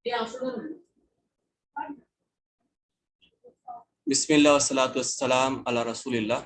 بسم اللہ والصلاۃ والسلام علی رسول اللہ.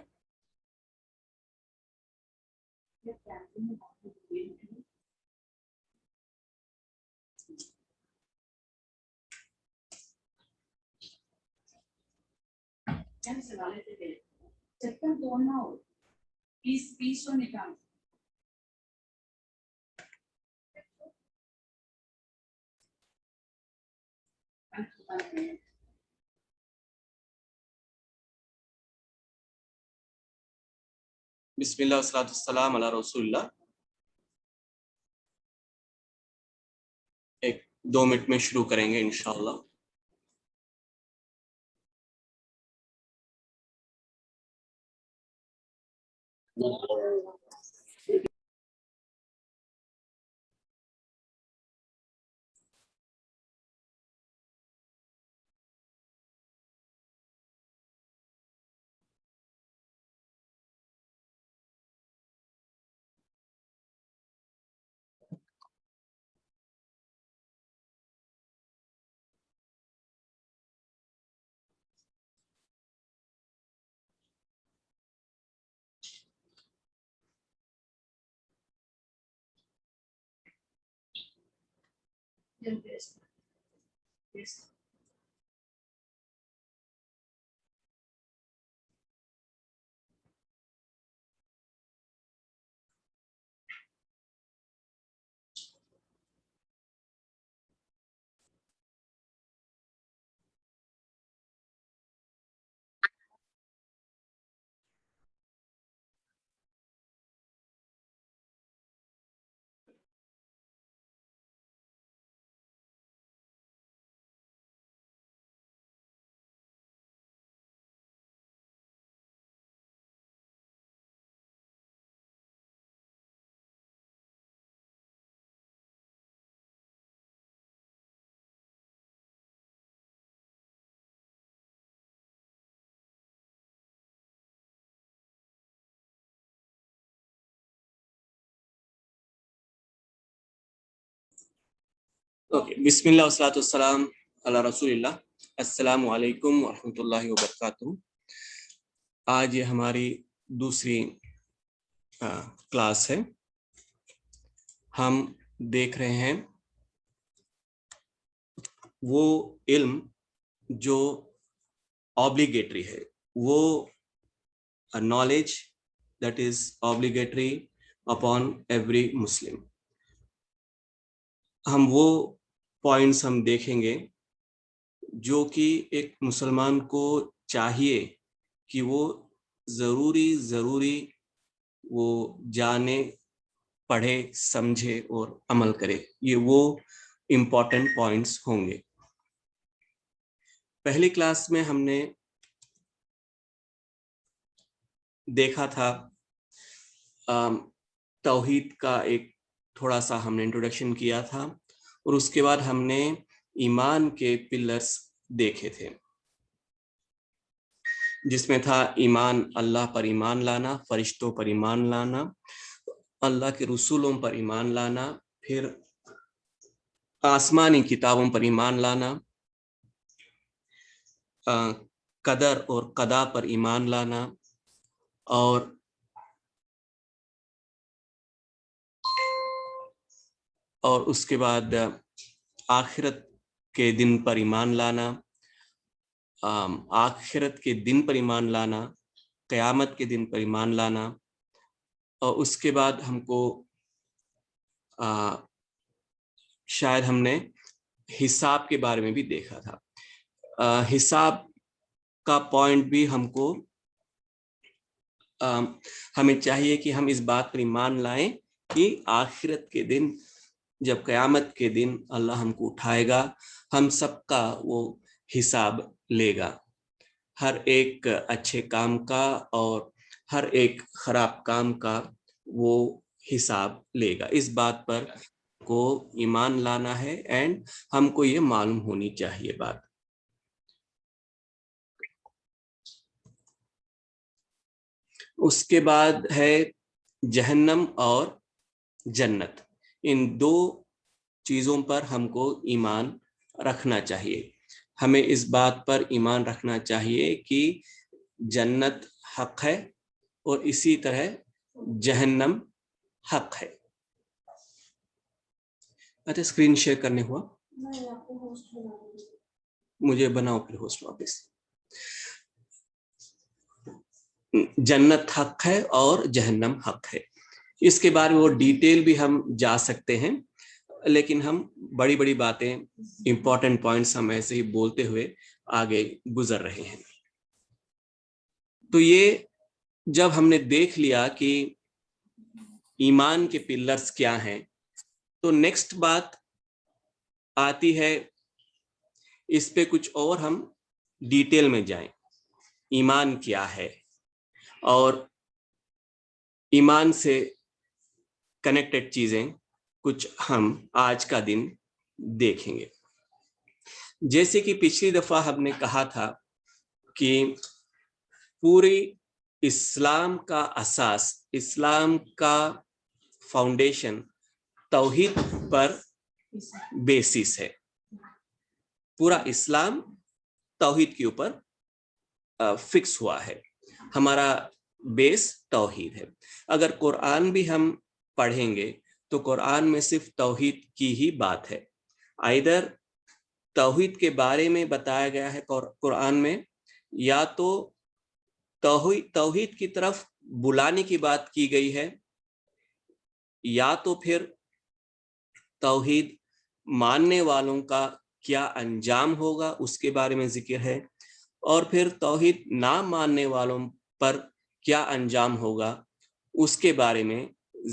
بسم اللہ والصلاۃ والسلام علی رسول اللہ. 1-2 منٹ میں شروع کریں گے انشاءاللہ. اوکے، بسم اللہ والصلاۃ والسلام علی رسول اللہ. السلام علیکم ورحمۃ اللہ وبرکاتہ. آج یہ ہماری دوسری کلاس ہے. ہم دیکھ رہے ہیں وہ علم جو obligatory ہے، وہ knowledge that is obligatory upon every Muslim. ہم وہ پوائنٹس ہم دیکھیں گے جو کہ ایک مسلمان کو چاہیے کہ وہ ضروری وہ جانے، پڑھے، سمجھے اور عمل کرے. یہ وہ امپورٹنٹ پوائنٹس ہوں گے. پہلی کلاس میں ہم نے دیکھا تھا توحید کا ایک تھوڑا سا ہم نے انٹروڈکشن کیا تھا، اور اس کے بعد ہم نے ایمان کے پلرز دیکھے تھے، جس میں تھا ایمان، اللہ پر ایمان لانا، فرشتوں پر ایمان لانا، اللہ کے رسولوں پر ایمان لانا، پھر آسمانی کتابوں پر ایمان لانا، قدر اور قضا پر ایمان لانا، اور اس کے بعد آخرت کے دن پر ایمان لانا، آخرت کے دن پر ایمان لانا، قیامت کے دن پر ایمان لانا، اور اس کے بعد ہم کو شاید ہم نے حساب کے بارے میں بھی دیکھا تھا. حساب کا پوائنٹ بھی ہمیں چاہیے کہ ہم اس بات پر ایمان لائیں کہ آخرت کے دن، جب قیامت کے دن اللہ ہم کو اٹھائے گا، ہم سب کا وہ حساب لے گا، ہر ایک اچھے کام کا اور ہر ایک خراب کام کا وہ حساب لے گا. اس بات پر کو ایمان لانا ہے، اینڈ ہم کو یہ معلوم ہونی چاہیے بات. اس کے بعد ہے جہنم اور جنت. ان دو چیزوں پر ہم کو ایمان رکھنا چاہیے. ہمیں اس بات پر ایمان رکھنا چاہیے کہ جنت حق ہے اور اسی طرح جہنم حق ہے. اچھا اسکرین شیئر کرنے ہوا, مجھے بناؤ پھر ہوسٹ واپس. جنت حق ہے اور جہنم حق ہے. اس کے بارے میں وہ ڈیٹیل بھی ہم جا سکتے ہیں, لیکن ہم بڑی بڑی باتیں امپورٹنٹ پوائنٹس ہم ایسے ہی بولتے ہوئے آگے گزر رہے ہیں. تو یہ جب ہم نے دیکھ لیا کہ ایمان کے پلرز کیا ہیں, تو نیکسٹ بات آتی ہے اس پہ کچھ اور ہم ڈیٹیل میں جائیں. ایمان کیا ہے اور ایمان سے کنیکٹڈ چیزیں کچھ ہم آج کا دن دیکھیں گے. جیسے کہ پچھلی دفعہ ہم نے کہا تھا کہ پوری اسلام کا اساس, اسلام کا فاؤنڈیشن توحید پر بیسس ہے. پورا اسلام توحید کے اوپر فکس ہوا ہے. ہمارا بیس توحید ہے. اگر قرآن بھی ہم پڑھیں گے تو قرآن میں صرف توحید کی ہی بات ہے. آئیدر توحید کے بارے میں بتایا گیا ہے قرآن میں, یا تو توحید کی طرف بلانے کی بات کی گئی ہے, یا تو پھر توحید ماننے والوں کا کیا انجام ہوگا اس کے بارے میں ذکر ہے, اور پھر توحید نہ ماننے والوں پر کیا انجام ہوگا اس کے بارے میں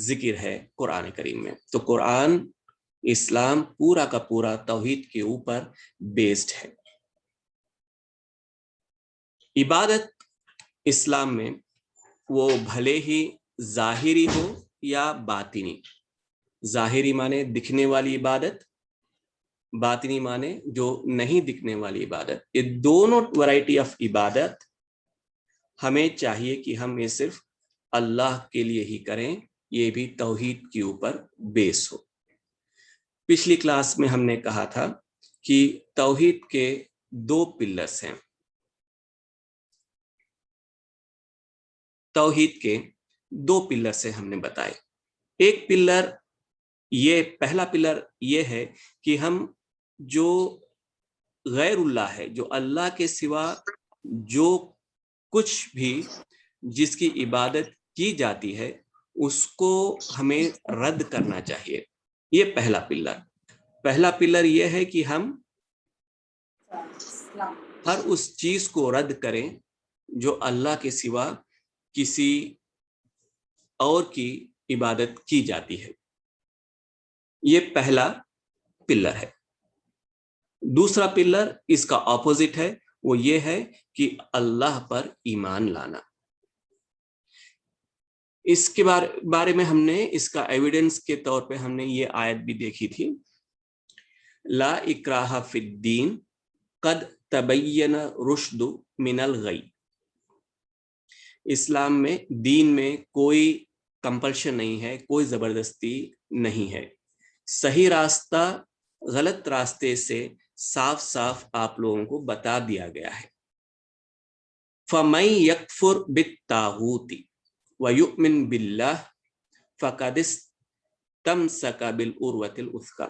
ذکر ہے قرآن کریم میں. تو قرآن اسلام پورا کا پورا توحید کے اوپر بیسڈ ہے. عبادت اسلام میں وہ بھلے ہی ظاہری ہو یا باطنی, ظاہری مانے دکھنے والی عبادت, باطنی مانے جو نہیں دکھنے والی عبادت, یہ دونوں ورائٹی آف عبادت ہمیں چاہیے کہ ہم یہ صرف اللہ کے لیے ہی کریں, یہ بھی توحید کے اوپر بیس ہو. پچھلی کلاس میں ہم نے کہا تھا کہ توحید کے 2 پلرز ہیں. توحید کے 2 پلر سے ہم نے بتائے. ایک پلر یہ, پہلا پلر یہ ہے کہ ہم جو غیر اللہ ہے, جو اللہ کے سوا جو کچھ بھی جس کی عبادت کی جاتی ہے اس کو ہمیں رد کرنا چاہیے. یہ پہلا پلر. پہلا پلر یہ ہے کہ ہم ہر اس چیز کو رد کریں جو اللہ کے سوا کسی اور کی عبادت کی جاتی ہے. یہ پہلا پلر ہے. دوسرا پلر اس کا اپوزٹ ہے, وہ یہ ہے کہ اللہ پر ایمان لانا. اس کے بارے میں ہم نے اس کا ایویڈنس کے طور پہ ہم نے یہ آیت بھی دیکھی تھی, لا اکراہ فی الدین قد تبین رشد من الغی. اسلام میں, دین میں کوئی کمپلشن نہیں ہے, کوئی زبردستی نہیں ہے. صحیح راستہ غلط راستے سے صاف صاف آپ لوگوں کو بتا دیا گیا ہے. فَمَن يَكْفُرْ بِالطَّاغُوتِ وَيُؤْمِن بِاللَّهِ فَقَدِ اسْتَمْسَكَ بِالْعُرْوَةِ الْوُثْقَىٰ.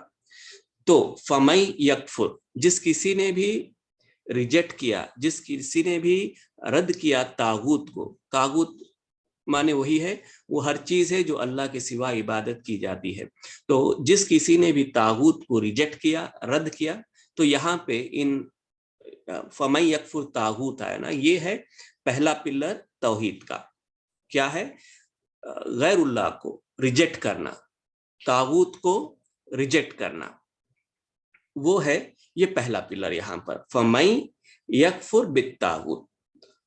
تو فَمَن يَكْفُرْ, جس کسی نے بھی ریجیکٹ کیا, جس کسی نے بھی رد کیا طاغوت کو. طاغوت مانے وہی ہے, وہ ہر چیز ہے جو اللہ کے سوا عبادت کی جاتی ہے. تو جس کسی نے بھی طاغوت کو ریجیکٹ کیا, رد کیا, تو یہاں پہ ان فَمَن يَكْفُرْ طاغوت آیا نا, یہ ہے پہلا پلر توحید کا. کیا ہے؟ غیر اللہ کو ریجیکٹ کرنا, طاغوت کو ریجیکٹ کرنا, وہ ہے یہ پہلا پلر یہاں پر فَمَن يَكْفُرْ بِالطَّاغُوتِ.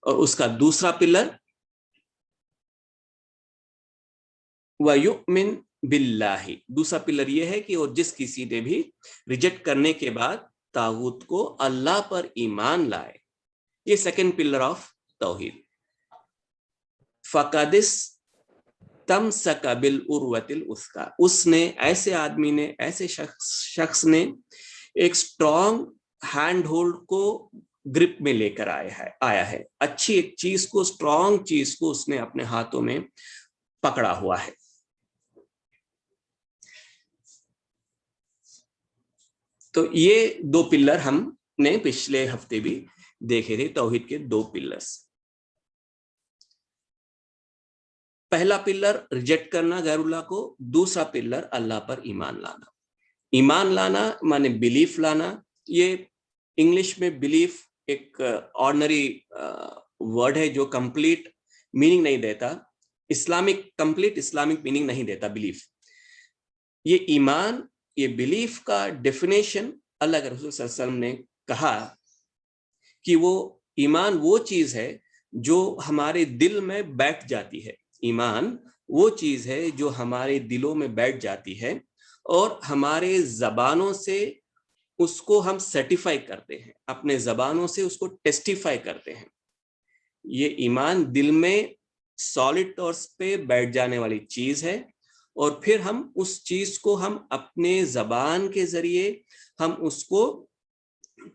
اور اس کا دوسرا پلر وَيُؤْمِن بِاللَّهِ, دوسرا پلر یہ ہے کہ اور جس کسی نے بھی ریجیکٹ کرنے کے بعد طاغوت کو اللہ پر ایمان لائے, یہ سیکنڈ پلر آف توحید. فَقَدِ اسْتَمْسَكَ بِالْعُرْوَةِ الْوُثْقَىٰ, اس نے, ایسے آدمی نے, ایسے شخص نے ایک اسٹرانگ ہینڈ ہولڈ کو گرپ میں لے کر آیا ہے، اچھی ایک چیز کو، اسٹرانگ چیز کو اس نے اپنے ہاتھوں میں پکڑا ہوا ہے. تو یہ دو پلر ہم نے پچھلے ہفتے بھی دیکھے تھے، توحید کے دو پلرز. پہلا پلر ریجیکٹ کرنا غیر اللہ کو، دوسرا پلر اللہ پر ایمان لانا. ایمان لانا مانے بلیف لانا. یہ انگلش میں بلیف ایک آرڈنری ورڈ ہے جو کمپلیٹ میننگ نہیں دیتا، کمپلیٹ اسلامک میننگ نہیں دیتا بلیف. یہ ایمان، یہ بلیف کا ڈیفینیشن اللہ کے رسول صلی اللہ علیہ وسلم نے کہا کہ وہ ایمان وہ چیز ہے جو ہمارے دل میں بیٹھ جاتی ہے. ایمان وہ چیز ہے جو ہمارے دلوں میں بیٹھ جاتی ہے اور ہمارے زبانوں سے اس کو ہم سرٹیفائی کرتے ہیں، اپنے زبانوں سے اس کو ٹیسٹیفائی کرتے ہیں. یہ ایمان دل میں سالڈ طور پہ بیٹھ جانے والی چیز ہے، اور پھر ہم اس چیز کو ہم اپنے زبان کے ذریعے ہم اس کو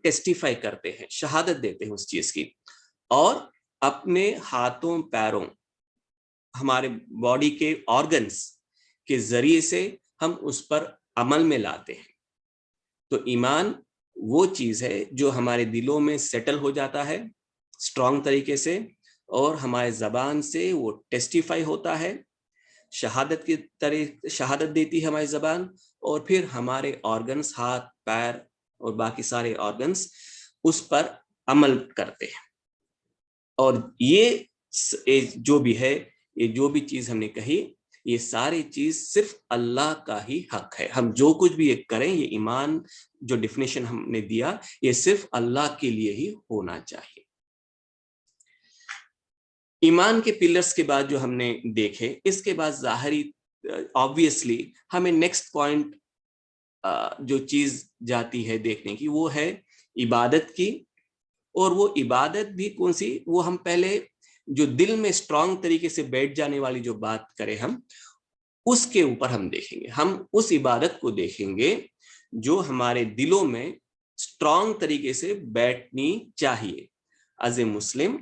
ٹیسٹیفائی کرتے ہیں، شہادت دیتے ہیں اس چیز کی، اور اپنے ہاتھوں پیروں، ہمارے باڈی کے آرگنز کے ذریعے سے ہم اس پر عمل میں لاتے ہیں. تو ایمان وہ چیز ہے جو ہمارے دلوں میں سیٹل ہو جاتا ہے اسٹرانگ طریقے سے، اور ہمارے زبان سے وہ ٹیسٹیفائی ہوتا ہے، شہادت کی شہادت دیتی ہے ہماری زبان، اور پھر ہمارے آرگنز، ہاتھ پیر اور باقی سارے آرگنز اس پر عمل کرتے ہیں. اور یہ جو بھی ہے، یہ جو بھی چیز ہم نے کہی، یہ ساری چیز صرف اللہ کا ہی حق ہے. ہم جو کچھ بھی یہ کریں، یہ ایمان جو ڈیفینیشن ہم نے دیا، یہ صرف اللہ کے لیے ہی ہونا چاہیے. ایمان کے پلرز کے بعد جو ہم نے دیکھے، اس کے بعد ظاہری آبویسلی ہمیں نیکسٹ پوائنٹ جو چیز جاتی ہے دیکھنے کی، وہ ہے عبادت کی. اور وہ عبادت بھی کون سی؟ وہ ہم پہلے جو دل میں اسٹرانگ طریقے سے بیٹھ جانے والی جو بات کریں، ہم اس کے اوپر ہم دیکھیں گے. ہم اس عبادت کو دیکھیں گے جو ہمارے دلوں میں اسٹرانگ طریقے سے بیٹھنی چاہیے. ایز اے مسلم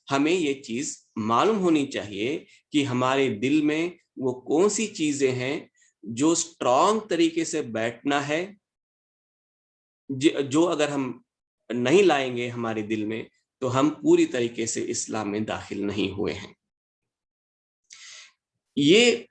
ہمیں یہ چیز معلوم ہونی چاہیے کہ ہمارے دل میں وہ کون سی چیزیں ہیں جو اسٹرانگ طریقے سے بیٹھنا ہے، جو اگر ہم نہیں لائیں گے ہمارے دل میں تو ہم پوری طریقے سے اسلام میں داخل نہیں ہوئے ہیں. یہ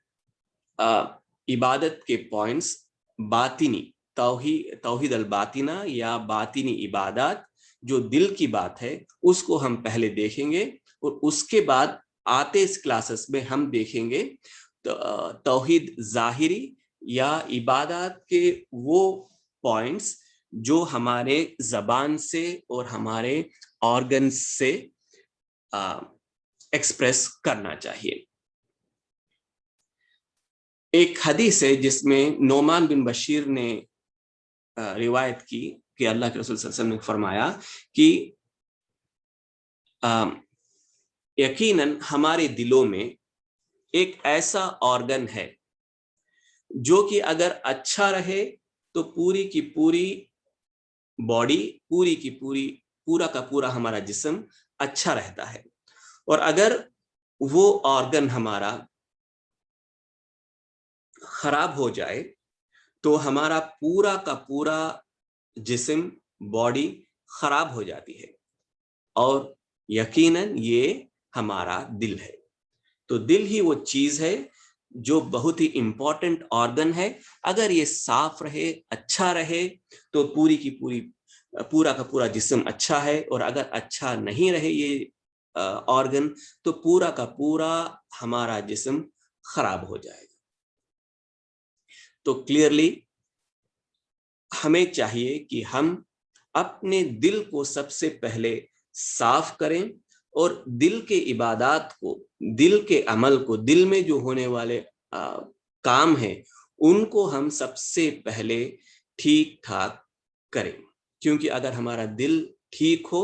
عبادت کے پوائنٹس باطنی توحید الباطنہ یا باطنی عبادات، جو دل کی بات ہے، اس کو ہم پہلے دیکھیں گے، اور اس کے بعد آتے اس کلاسز میں ہم دیکھیں گے توحید ظاہری یا عبادات کے وہ پوائنٹس جو ہمارے زبان سے اور ہمارے آرگنز سے ایکسپریس کرنا چاہیے. ایک حدیث ہے جس میں نعمان بن بشیر نے روایت کی کہ اللہ کے رسول صلی اللہ علیہ وسلم نے فرمایا کہ یقیناً ہمارے دلوں میں ایک ایسا آرگن ہے جو کہ اگر اچھا رہے تو پوری کی پوری باڈی، پورا کا پورا ہمارا جسم اچھا رہتا ہے، اور اگر وہ آرگن ہمارا خراب ہو جائے تو ہمارا پورا کا پورا جسم، باڈی خراب ہو جاتی ہے. اور یقیناً یہ ہمارا دل ہے. تو دل ہی وہ چیز ہے جو بہت ہی امپورٹنٹ آرگن ہے. اگر یہ صاف رہے، اچھا رہے، تو پورا کا پورا جسم اچھا ہے، اور اگر اچھا نہیں رہے یہ آرگن تو پورا کا پورا ہمارا جسم خراب ہو جائے گا. تو کلیئرلی ہمیں چاہیے کہ ہم اپنے دل کو سب سے پہلے صاف کریں، اور دل کے عبادات کو، دل کے عمل کو، دل میں جو ہونے والے کام ہیں ان کو ہم سب سے پہلے ٹھیک ٹھاک کریں. کیونکہ اگر ہمارا دل ٹھیک ہو،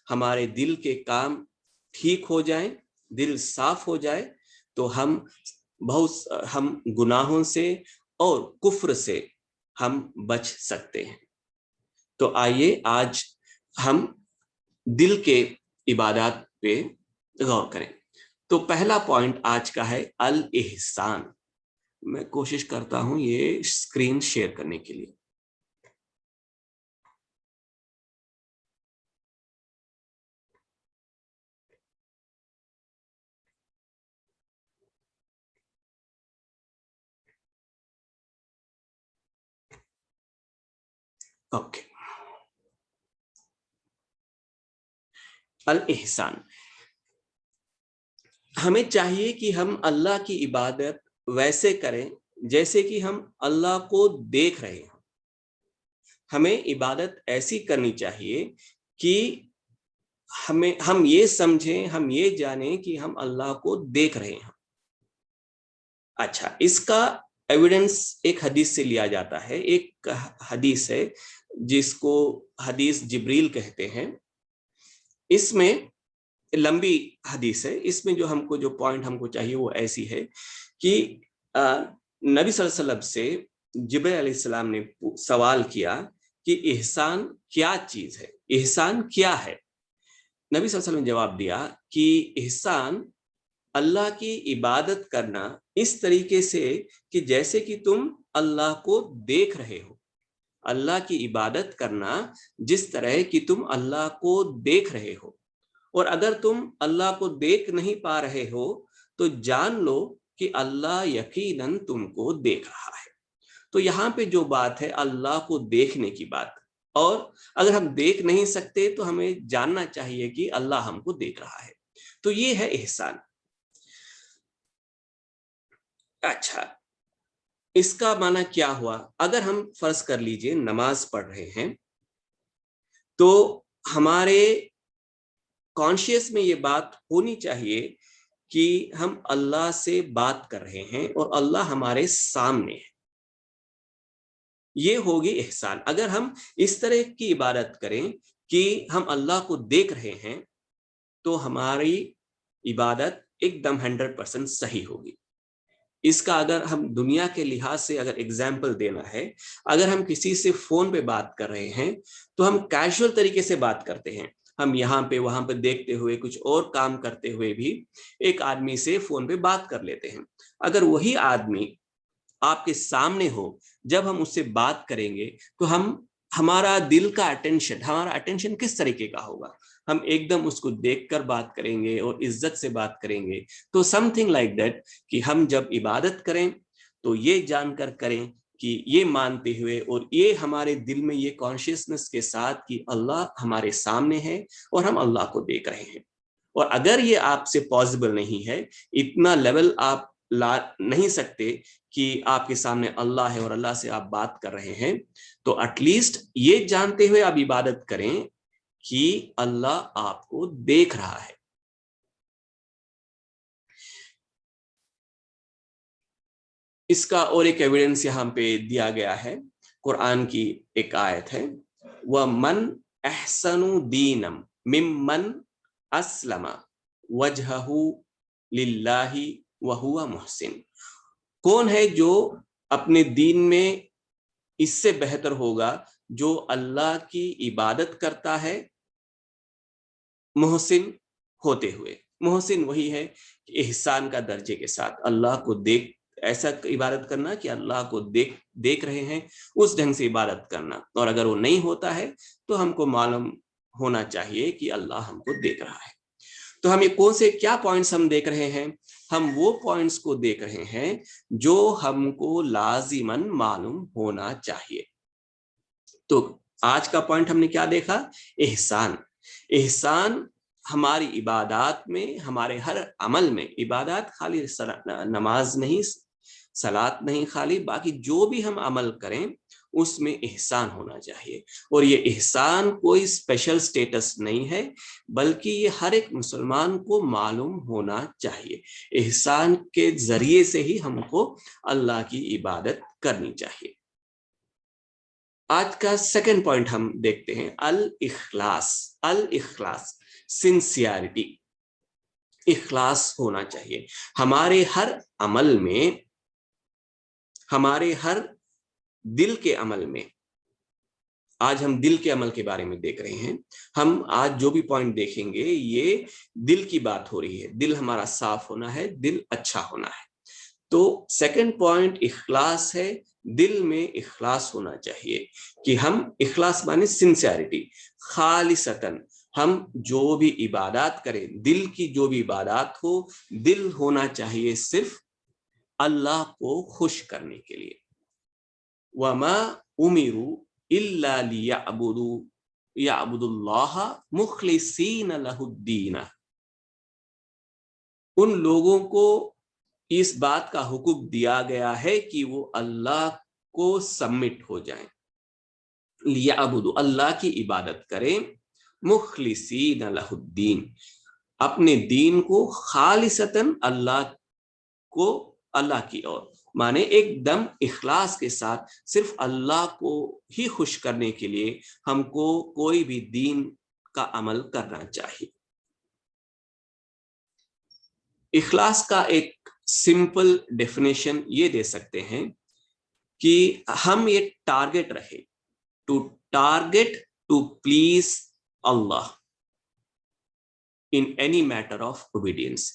ہمارے دل کے کام ٹھیک ہو جائیں، دل صاف ہو جائے، تو ہم گناہوں سے اور کفر سے ہم بچ سکتے ہیں. تو آئیے آج ہم دل کے عبادات پہ غور کریں. تو پہلا پوائنٹ آج کا ہے الاحسان. میں کوشش کرتا ہوں یہ اسکرین شیئر کرنے کے لیے. اوکے. الاحسان. ہمیں چاہیے کہ ہم اللہ کی عبادت ویسے کریں جیسے کہ ہم اللہ کو دیکھ رہے ہیں. ہمیں عبادت ایسی کرنی چاہیے کہ ہم یہ سمجھیں، ہم یہ جانیں کہ ہم اللہ کو دیکھ رہے ہیں. اچھا، اس کا ایویڈنس ایک حدیث سے لیا جاتا ہے. ایک حدیث ہے جس کو حدیث جبریل کہتے ہیں. اس میں لمبی حدیث ہے. اس میں جو پوائنٹ ہم کو چاہیے وہ ایسی ہے کہ نبی صلی اللہ علیہ وسلم سے جبریل علیہ السلام نے سوال کیا کہ احسان کیا چیز ہے، احسان کیا ہے. نبی صلی اللہ علیہ وسلم نے جواب دیا کہ احسان اللہ کی عبادت کرنا اس طریقے سے کہ جیسے کہ تم اللہ کو دیکھ رہے ہو. اللہ کی عبادت کرنا جس طرح کہ تم اللہ کو دیکھ رہے ہو. اور اگر تم اللہ کو دیکھ نہیں پا رہے ہو تو جان لو کہ اللہ یقیناً تم کو دیکھ رہا ہے. تو یہاں پہ جو بات ہے اللہ کو دیکھنے کی بات، اور اگر ہم دیکھ نہیں سکتے تو ہمیں جاننا چاہیے کہ اللہ ہم کو دیکھ رہا ہے. تو یہ ہے احسان. اچھا، اس کا معنی کیا ہوا؟ اگر ہم فرض کر لیجئے نماز پڑھ رہے ہیں تو ہمارے کانشیس میں یہ بات ہونی چاہیے کہ ہم اللہ سے بات کر رہے ہیں اور اللہ ہمارے سامنے ہے. یہ ہوگی احسان. اگر ہم اس طرح کی عبادت کریں کہ ہم اللہ کو دیکھ رہے ہیں تو ہماری عبادت ایک دم 100% صحیح ہوگی. اس کا اگر ہم دنیا کے لحاظ سے اگر اگزامپل دینا ہے، اگر ہم کسی سے فون پہ بات کر رہے ہیں تو ہم کیجول طریقے سے بات کرتے ہیں. ہم یہاں پہ وہاں پہ دیکھتے ہوئے کچھ اور کام کرتے ہوئے بھی ایک آدمی سے فون پہ بات کر لیتے ہیں. اگر وہی آدمی آپ کے سامنے ہو، جب ہم اس سے بات کریں گے تو ہمارا دل کا ہمارا اٹینشن کس طریقے کا ہوگا؟ ہم ایک دم اس کو دیکھ کر بات کریں گے اور عزت سے بات کریں گے. تو سم تھنگ لائک دیٹ کہ ہم جب عبادت کریں تو یہ جان کر کریں کہ یہ مانتے ہوئے اور یہ ہمارے دل میں یہ کانشیسنس کے ساتھ کہ اللہ ہمارے سامنے ہے اور ہم اللہ کو دیکھ رہے ہیں. اور اگر یہ آپ سے پاسبل نہیں ہے، اتنا لیول آپ لا نہیں سکتے کہ آپ کے سامنے اللہ ہے اور اللہ سے آپ بات کر رہے ہیں، تو ایٹ لیسٹ یہ جانتے ہوئے آپ عبادت کریں کہ اللہ آپ کو دیکھ رہا ہے. اس کا اور ایک ایویڈنس یہاں پہ دیا گیا ہے. قرآن کی ایک آیت ہے، وَمَنْ أَحْسَنُ دِينًا مِمَّنْ أَسْلَمَ وَجْهَهُ لِلَّهِ وَهُوَ مُحْسِنٌ. کون ہے جو اپنے دین میں اس سے بہتر ہوگا جو اللہ کی عبادت کرتا ہے محسن ہوتے ہوئے. محسن وہی ہے کہ احسان کا درجے کے ساتھ اللہ کو ایسا عبادت کرنا کہ اللہ کو دیکھ رہے ہیں، اس ڈھنگ سے عبادت کرنا. اور اگر وہ نہیں ہوتا ہے تو ہم کو معلوم ہونا چاہیے کہ اللہ ہم کو دیکھ رہا ہے. تو ہم یہ کون سے کیا پوائنٹس ہم دیکھ رہے ہیں؟ ہم وہ پوائنٹس کو دیکھ رہے ہیں جو ہم کو لازماً معلوم ہونا چاہیے. تو آج کا پوائنٹ ہم نے کیا دیکھا؟ احسان. احسان ہماری عبادات میں، ہمارے ہر عمل میں. عبادات خالی نماز نہیں، صلاۃ نہیں خالی، باقی جو بھی ہم عمل کریں اس میں احسان ہونا چاہیے. اور یہ احسان کوئی اسپیشل سٹیٹس نہیں ہے، بلکہ یہ ہر ایک مسلمان کو معلوم ہونا چاہیے. احسان کے ذریعے سے ہی ہم کو اللہ کی عبادت کرنی چاہیے. آج کا سیکنڈ پوائنٹ ہم دیکھتے ہیں، الاخلاص. الاخلاص سنسیئرٹی، اخلاص ہونا چاہیے ہمارے ہر عمل میں، ہمارے ہر دل کے عمل میں. آج ہم دل کے عمل کے بارے میں دیکھ رہے ہیں. ہم آج جو بھی پوائنٹ دیکھیں گے یہ دل کی بات ہو رہی ہے. دل ہمارا صاف ہونا ہے, دل اچھا ہونا ہے. تو سیکنڈ پوائنٹ اخلاص ہے. دل میں اخلاص ہونا چاہیے کہ ہم, اخلاص مانے سنسیئرٹی, خالصتاً ہم جو بھی عبادات کریں, دل کی جو بھی عبادات ہو, دل ہونا چاہیے صرف اللہ کو خوش کرنے کے لیے. وما امروا الا ليعبدوا الله مخلصین له الدین. ان لوگوں کو اس بات کا حکم دیا گیا ہے کہ وہ اللہ کو سبمٹ ہو جائیں, لیعبدوا, اللہ کی عبادت کریں, مخلصین له الدین, اپنے دین کو خالصتاً اللہ کو, اللہ کی اور مانے ایک دم اخلاص کے ساتھ صرف اللہ کو ہی خوش کرنے کے لیے ہم کو کوئی بھی دین کا عمل کرنا چاہیے. اخلاص کا ایک سمپل ڈیفینیشن یہ دے سکتے ہیں کہ ہم یہ ٹارگٹ رہے, ٹو ٹارگٹ ٹو پلیز اللہ in any matter of obedience.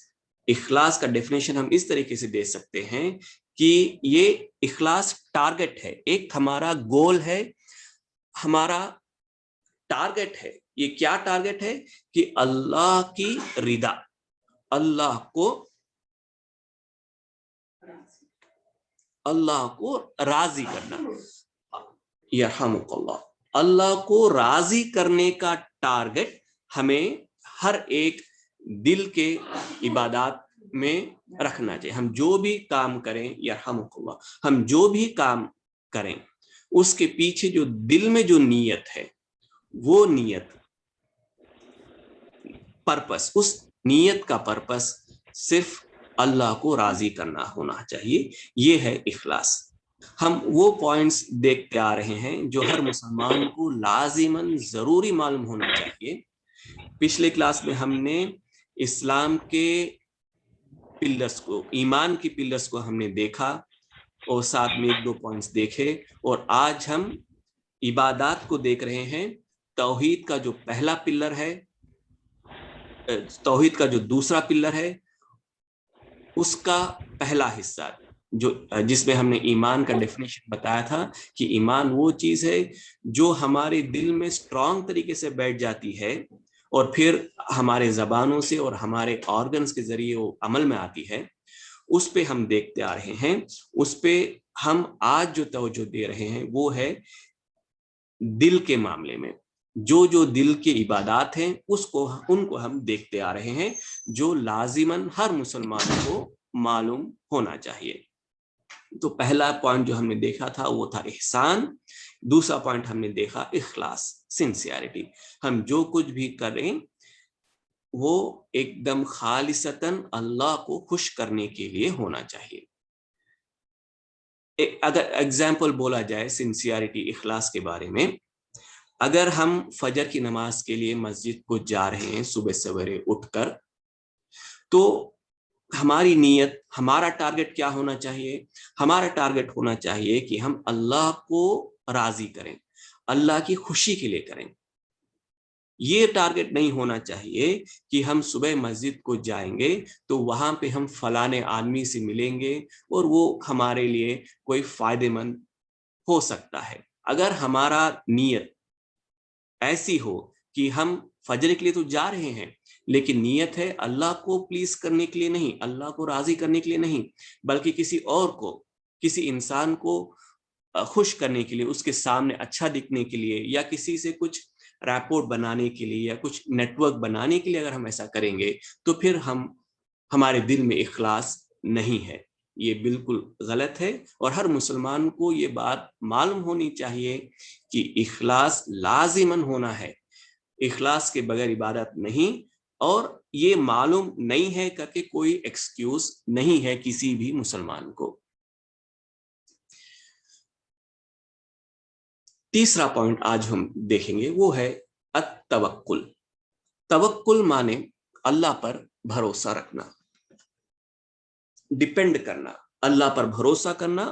اخلاص کا ڈیفینیشن ہم اس طریقے سے دے سکتے ہیں کہ یہ اخلاص ٹارگٹ ہے, ایک ہمارا گول ہے, ہمارا ٹارگٹ ہے. یہ کیا ٹارگٹ ہے کہ اللہ کی رضا, اللہ کو راضی کرنا. یرحمک اللہ, اللہ کو راضی کرنے کا ٹارگٹ ہمیں ہر ایک دل کے عبادات میں رکھنا چاہیے. ہم جو بھی کام کریں, یرحمک اللہ, ہم جو بھی کام کریں اس کے پیچھے جو دل میں جو نیت ہے, وہ نیت پرپس, اس نیت کا پرپس صرف اللہ کو راضی کرنا ہونا چاہیے. یہ ہے اخلاص. ہم وہ پوائنٹس دیکھتے آ رہے ہیں جو ہر مسلمان کو لازماً ضروری معلوم ہونا چاہیے. پچھلے کلاس میں ہم نے اسلام کے پلرز کو, ایمان کی پلرز کو ہم نے دیکھا اور ساتھ میں ایک دو پوائنٹس دیکھے, اور آج ہم عبادات کو دیکھ رہے ہیں. توحید کا جو پہلا پلر ہے, توحید کا جو دوسرا پلر ہے, اس کا پہلا حصہ جو جس میں ہم نے ایمان کا ڈیفینیشن بتایا تھا کہ ایمان وہ چیز ہے جو ہمارے دل میں اسٹرانگ طریقے سے بیٹھ جاتی ہے اور پھر ہمارے زبانوں سے اور ہمارے آرگنز کے ذریعے وہ عمل میں آتی ہے. اس پہ ہم دیکھتے آ رہے ہیں. اس پہ ہم آج جو توجہ دے رہے ہیں وہ ہے دل کے معاملے میں. جو دل کی عبادات ہیں ان کو ہم دیکھتے آ رہے ہیں جو لازماً ہر مسلمان کو معلوم ہونا چاہیے. تو پہلا پوائنٹ جو ہم نے دیکھا تھا وہ تھا احسان. دوسرا پوائنٹ ہم نے دیکھا اخلاص, سنسیئرٹی. ہم جو کچھ بھی کریں وہ ایک دم خالصتاً اللہ کو خوش کرنے کے لیے ہونا چاہیے. اگر ایگزامپل بولا جائے سنسیئرٹی, اخلاص کے بارے میں, اگر ہم فجر کی نماز کے لیے مسجد کو جا رہے ہیں صبح سویرے اٹھ کر, تو ہماری نیت, ہمارا ٹارگٹ کیا ہونا چاہیے؟ ہمارا ٹارگٹ ہونا چاہیے کہ ہم اللہ کو راضی کریں, اللہ کی خوشی کے لیے کریں. یہ ٹارگٹ نہیں ہونا چاہیے کہ ہم صبح مسجد کو جائیں گے تو وہاں پہ ہم فلانے آدمی سے ملیں گے اور وہ ہمارے لیے کوئی فائدہ مند ہو سکتا ہے. اگر ہمارا نیت ایسی ہو کہ ہم فجر کے لیے تو جا رہے ہیں لیکن نیت ہے اللہ کو پلیز کرنے کے لیے نہیں, اللہ کو راضی کرنے کے لیے نہیں, بلکہ کسی اور کو, کسی انسان کو خوش کرنے کے لیے, اس کے سامنے اچھا دکھنے کے لیے, یا کسی سے کچھ رپورٹ بنانے کے لیے یا کچھ نیٹ ورک بنانے کے لیے اگر ہم ایسا کریں گے تو پھر ہمارے دل میں اخلاص نہیں ہے. یہ بالکل غلط ہے, اور ہر مسلمان کو یہ بات معلوم ہونی چاہیے کہ اخلاص لازماً ہونا ہے. اخلاص کے بغیر عبادت نہیں, اور یہ معلوم نہیں ہے کہ کوئی ایکسکیوز نہیں ہے کسی بھی مسلمان کو. تیسرا پوائنٹ آج ہم دیکھیں گے وہ ہے التوکل. توکل مانے اللہ پر بھروسہ رکھنا, ڈیپینڈ کرنا, اللہ پر بھروسہ کرنا.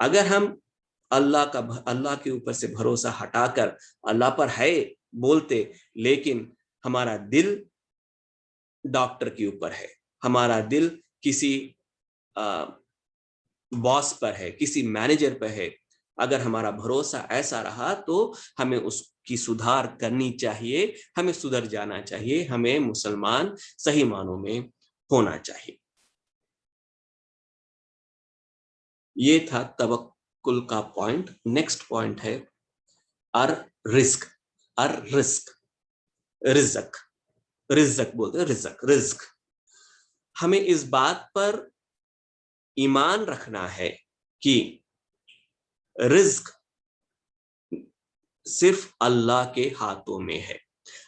اگر ہم اللہ کے اوپر سے بھروسہ ہٹا کر اللہ پر ہے بولتے، لیکن ہمارا دل ڈاکٹر کے اوپر ہے، ہمارا دل کسی باس پر ہے، کسی مینیجر پر ہے، اگر ہمارا بھروسہ ایسا رہا تو ہمیں اس کی سدھار کرنی چاہیے، ہمیں سدھر جانا چاہیے، ہمیں مسلمان صحیح معنوں میں ہونا چاہیے۔ یہ تھا توکل کا پوائنٹ۔ نیکسٹ پوائنٹ ہے رزق۔ رزق بولتے ہیں، رزق۔ ہمیں اس بات پر ایمان رکھنا ہے کہ رزق صرف اللہ کے ہاتھوں میں ہے،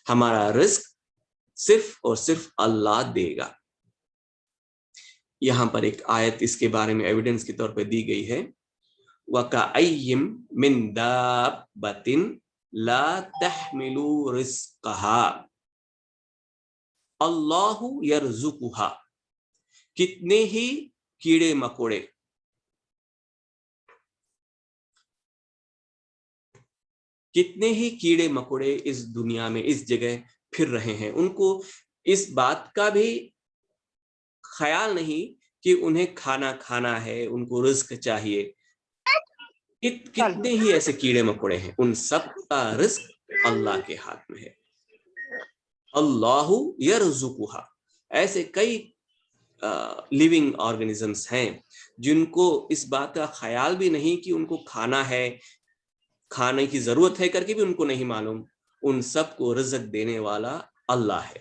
ہمارا رزق صرف اور صرف اللہ دے گا۔ یہاں پر ایک آیت اس کے بارے میں ایویڈنس کے طور پہ دی گئی ہے، وَكَأَيِّن مِّن دَابَّةٍ لَا تَحْمِلُ رِزْقَهَا اللہ یرزقها۔ کتنے ہی کیڑے مکوڑے، کتنے ہی کیڑے مکوڑے اس دنیا میں اس جگہ پھر رہے ہیں، ان کو اس بات کا بھی خیال نہیں کہ انہیں کھانا ہے، ان کو رزق چاہیے۔ کتنے ہی ایسے کیڑے مکوڑے ہیں، ان سب کا رزق اللہ کے ہاتھ میں ہے۔ اللہ یرزقها، ایسے کئی لیونگ آرگنزمز ہیں جن کو اس بات کا خیال بھی نہیں کہ ان کو کھانا ہے، کھانے کی ضرورت ہے کر کے بھی ان کو نہیں معلوم، ان سب کو رزق دینے والا اللہ ہے۔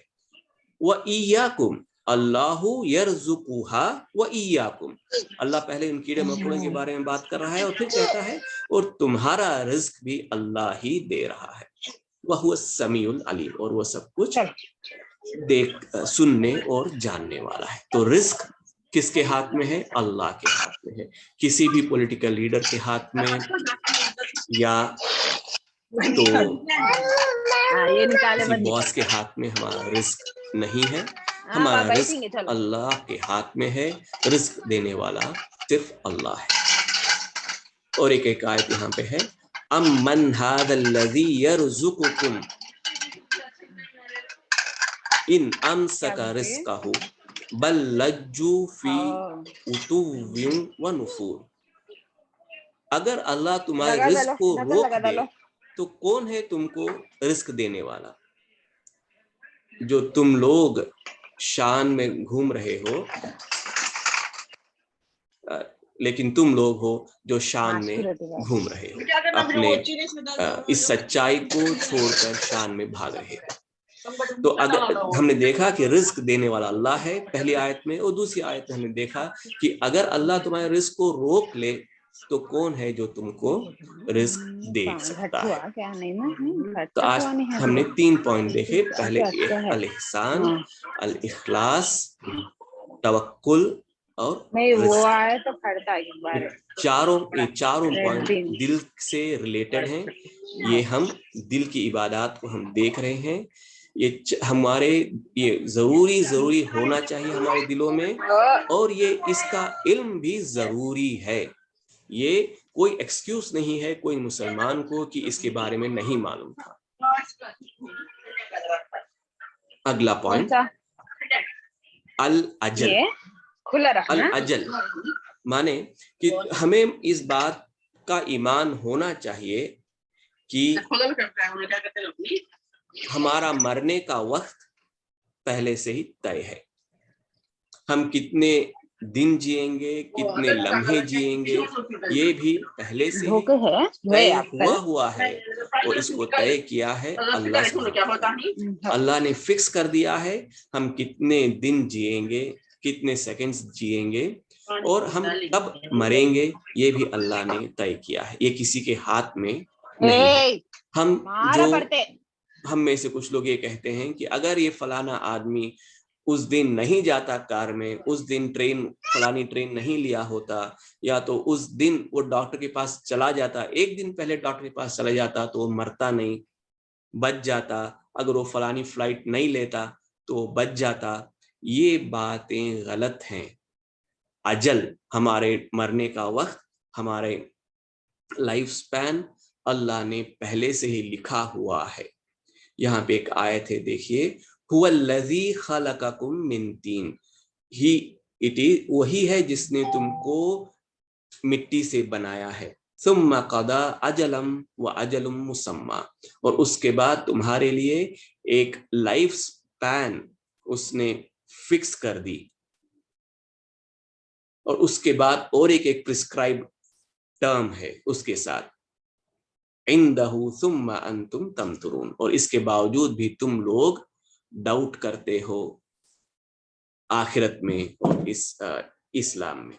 وَإِيَّاكُمْ اللہ یرزقها وَإِيَّاكُمْ، اللہ پہلے ان کیڑے مکوڑوں کے بارے میں بات کر رہا ہے اور پھر کہتا ہے اور تمہارا رزق بھی اللہ ہی دے رہا ہے۔ وَهُوَ السَّمِيعُ الْعَلِيمُ، اور وہ سب کچھ سننے اور جاننے والا ہے۔ تو رزق کس کے ہاتھ میں ہے؟ اللہ کے ہاتھ میں ہے، کسی بھی پولیٹیکل لیڈر کے ہاتھ میں یا تو کسی باس کے ہاتھ میں ہمارا رزق نہیں ہے، ہمارا رزق اللہ کے ہاتھ میں ہے، رزق دینے والا صرف اللہ ہے۔ اور ایک آیت یہاں پہ ہے، امن ھذا الذی یرزقکم ان امسک رزقہ بل لجوا فی عتو ونفور۔ اگر اللہ تمہارے رزق کو روک دے تو کون ہے تم کو رزق دینے والا؟ جو تم لوگ شان میں گھوم رہے ہو، لیکن تم لوگ ہو جو شان میں گھوم رہے ہو، اپنے اس سچائی کو چھوڑ کر شان میں بھاگ رہے ہو۔ تو اگر ہم نے دیکھا کہ رزق دینے والا اللہ ہے پہلی آیت میں، اور دوسری آیت میں ہم نے دیکھا کہ اگر اللہ تمہارے رزق کو روک لے تو کون ہے جو تم کو رزق دے سکتا ہے؟ تو آج ہم نے 3 پوائنٹ دیکھے، پہلے الاحسان، الاخلاص، توکل اور یہ چاروں پوائنٹ دل سے ریلیٹڈ ہیں۔ یہ ہم دل کی عبادات کو ہم دیکھ رہے ہیں، یہ ضروری ہونا چاہیے ہمارے دلوں میں، اور یہ اس کا علم بھی ضروری ہے۔ یہ کوئی ایکسکیوز نہیں ہے کوئی مسلمان کو کہ اس کے بارے میں نہیں معلوم تھا۔ اگلا پوائنٹ الاجل۔ الاجل مانے کہ ہمیں اس بات کا ایمان ہونا چاہیے کہ ہمارا مرنے کا وقت پہلے سے ہی طے ہے۔ ہم کتنے دن جئیں گے، کتنے لمحے جئیں گے، یہ بھی پہلے سے ہی طے ہوا ہے، اور اس کو طے کیا ہے اللہ۔ اللہ نے فکس کر دیا ہے ہم کتنے دن جئیں گے، کتنے سیکنڈز جئیں گے، اور ہم کب مریں گے یہ بھی اللہ نے طے کیا ہے، یہ کسی کے ہاتھ میں نہیں ہے۔ ہم میں سے کچھ لوگ یہ کہتے ہیں کہ اگر یہ فلانا آدمی اس دن نہیں جاتا کار میں، اس دن فلانی ٹرین نہیں لیا ہوتا، یا تو اس دن وہ ڈاکٹر کے پاس چلا جاتا، ایک دن پہلے ڈاکٹر کے پاس چلا جاتا تو وہ مرتا نہیں، بچ جاتا، اگر وہ فلانی فلائٹ نہیں لیتا تو وہ بچ جاتا۔ یہ باتیں غلط ہیں۔ اجل ہمارے مرنے کا وقت ہمارے لائف سپین اللہ نے پہلے سے ہی لکھا ہوا ہے. یہاں پہ ایک آیت ہے, دیکھیے, هو الذی خلقکم من طین, وہی ہے جس نے تم کو مٹی سے بنایا ہے. ثم قضا اجلا واجل مسمى, اور اس کے بعد تمہارے لیے ایک لائف سپین اس نے فکس کر دی, اور اس کے بعد اور ایک پرسکرائب ٹرم ہے اس کے ساتھ, عندہ ثم انتم تمترون, اور اس کے باوجود بھی تم لوگ ڈاؤٹ کرتے ہو آخرت میں اور اس اسلام میں.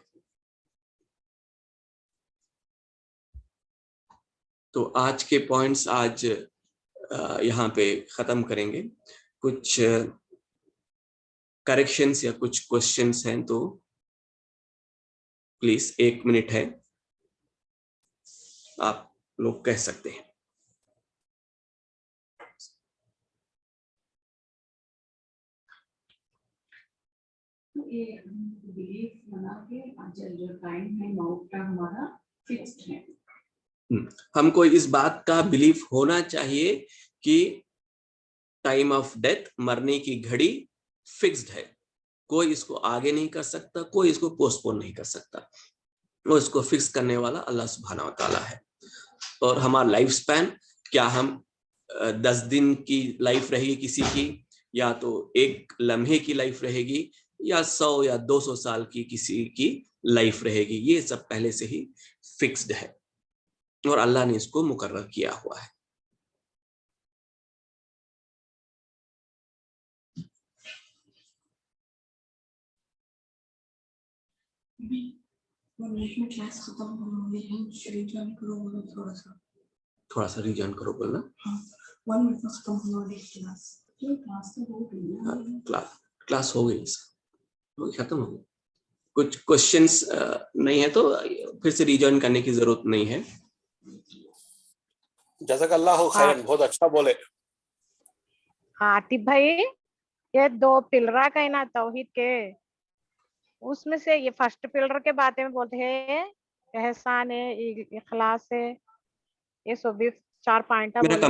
تو آج کے پوائنٹس آج یہاں پہ ختم کریں گے. کچھ کریکشنز یا کچھ کوشچنس ہیں تو پلیز 1 منٹ ہے, آپ لوگ کہہ سکتے ہیں. ہم کو اس بات کا بلیف ہونا چاہیے کہ ٹائم آف ڈیتھ, مرنے کی گھڑی فکسڈ ہے, کوئی اس کو آگے نہیں کر سکتا, کوئی اس کو پوسٹ پون نہیں کر سکتا, وہ اس کو فکس کرنے والا اللہ سبحانہ و تعالیٰ ہے. اور ہمارا لائف سپین, کیا ہم 10 دن کی لائف رہے گی کسی کی, یا تو 1 لمحے کی لائف رہے گی, یا 100 یا 200 سال کی کسی کی لائف رہے گی, یہ سب پہلے سے ہی فکسڈ ہے اور اللہ نے اس کو مقرر کیا ہوا ہے. تھوڑا سا ریجن کرو بولنا. کلاس ہو گئی, ختم ہو گئی. کچھ کوشچنس نہیں ہے تو پھر سے ریجوائن کرنے کی ضرورت نہیں ہے. جزاک اللہ خیرن, بہت اچھا بولے. ہاں عاطف بھائی, یہ 2 پلرا کا ہے نا توحید کے, اس میں سے یہ فرسٹ پلر کے بارے میں بولتے ہیں, احسان ہے, اخلاص ہے, یہ سب بھی 4 پوائنٹ میرا بولے.